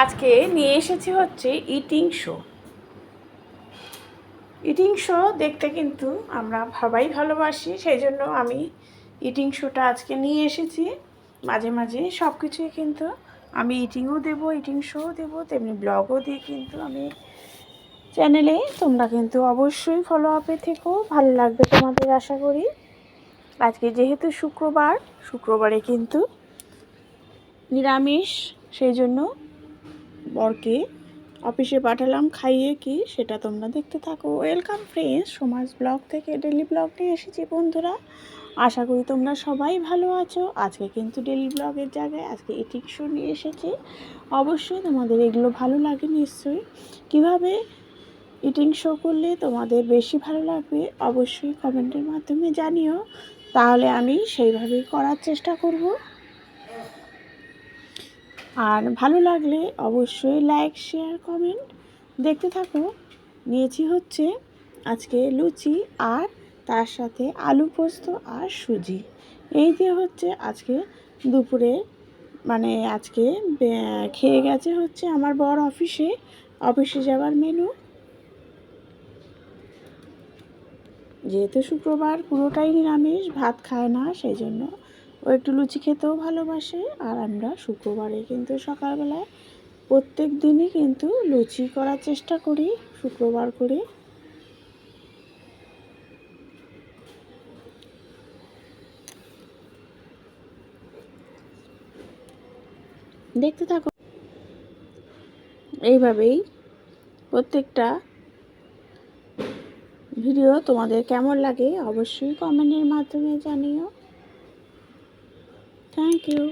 আজকে নিয়ে এসেছি হচ্ছে ইটিং শো। ইটিং শো দেখতে কিন্তু আমরা সবাই ভালোবাসি, সেই জন্য আমি ইটিং শোটা আজকে নিয়ে এসেছি। মাঝে মাঝে সব কিছুই কিন্তু আমি ইটিংও দেবো, ইটিং শোও দেবো, তেমনি ব্লগও দিই কিন্তু আমি চ্যানেলে। তোমরা কিন্তু অবশ্যই ফলো আপে থেকো, ভালো লাগবে তোমাদের আশা করি। আজকে যেহেতু শুক্রবারে কিন্তু নিরামিষ, সেই জন্য বরকে অফিসে পাঠালাম খাইয়ে, কি সেটা তোমরা দেখতে থাকো। ওয়েলকাম ফ্রেন্ডস, সমাজ ব্লগ থেকে ডেলি ব্লগ নিয়ে এসেছি বন্ধুরা। আশা করি তোমরা সবাই ভালো আছো। আজকে কিন্তু ডেলি ব্লগের জায়গায় আজকে ইটিং শো নিয়ে এসেছি। অবশ্যই তোমাদের এগুলো ভালো লাগে নিশ্চয়ই। কিভাবে ইটিং শো করলে তোমাদের বেশি ভালো লাগবে অবশ্যই কমেন্টের মাধ্যমে জানিও, তাহলে আমি সেইভাবেই করার চেষ্টা করব। আর ভালো লাগলে অবশ্যই লাইক, শেয়ার, কমেন্ট দেখতে থাকো। নিয়েছি হচ্ছে আজকে লুচি আর তার সাথে আলু পোস্ত আর সুজি। এই দিয়ে হচ্ছে আজকে দুপুরে আজকে খেয়ে গেছে হচ্ছে আমার বর অফিসে যাওয়ার মেনু। যেহেতু শুক্রবার পুরোটাই নিরামিষ, ভাত খায় না, সেই জন্য ও একটু লুচি খেতেও ভালোবাসে। আর আমরা শুক্রবারে কিন্তু সকালবেলায় প্রত্যেক দিনই কিন্তু লুচি করার চেষ্টা করি শুক্রবার করে। দেখতে থাকো। এইভাবেই প্রত্যেকটা ভিডিও তোমাদের কেমন লাগে অবশ্যই কমেন্টের মাধ্যমে জানিও। Thank you.